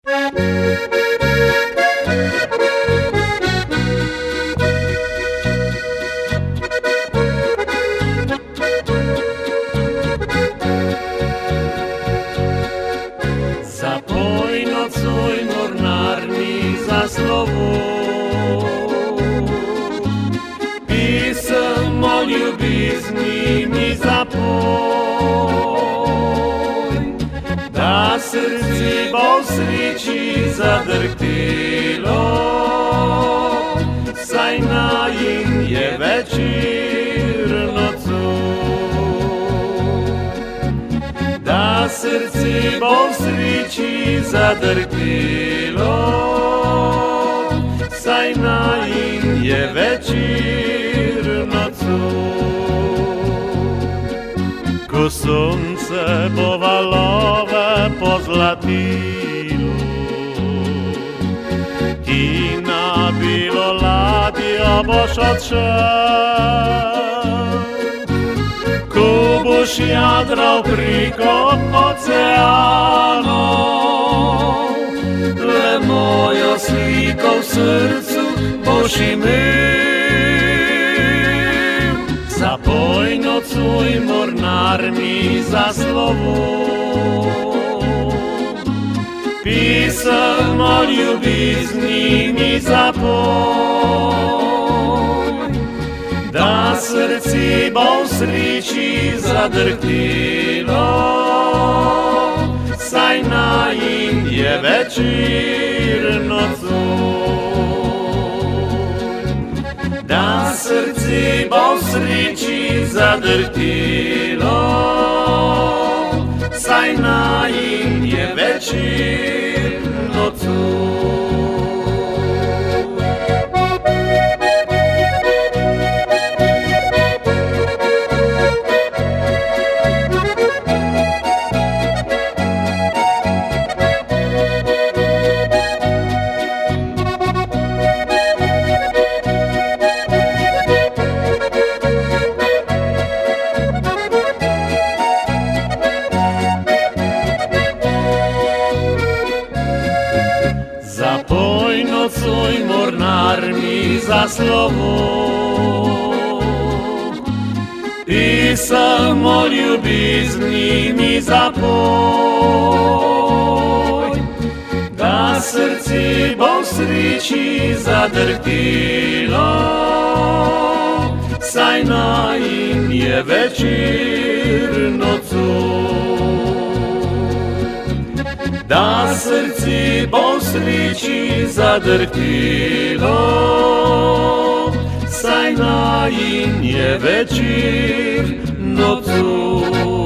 Zapoj nocuj mornarni za slovo, pisem o ljubizni mi zapoj, da srci bo v sreči zadrhtelo, saj najin je večer da srce bo v sreči zadrhtelo, saj najin je večer nocoj. Ko sonce bo valove pozlatilo, ti na bilo ladjo boš odšel, ko boš jadral preko oceanov, le mojo sliko v srcu boš imel. Zapoj nocuj mornar mi za slovo, pisem o ljubizni mi zapoj, da srce bo v sreči zadrhtelo, saj najin je večer nocoj. Da srce bo v sreči zadrhtelo, saj najin je večer nocoj. Zapoj nocuj mornar mi za slovo, pisem o ljubizni mi zapoj, da srce bo v sreči zadrhtelo, saj najin je večer nocoj. Da srce bo v sreči zadrhtelo, saj najin je večer nocoj.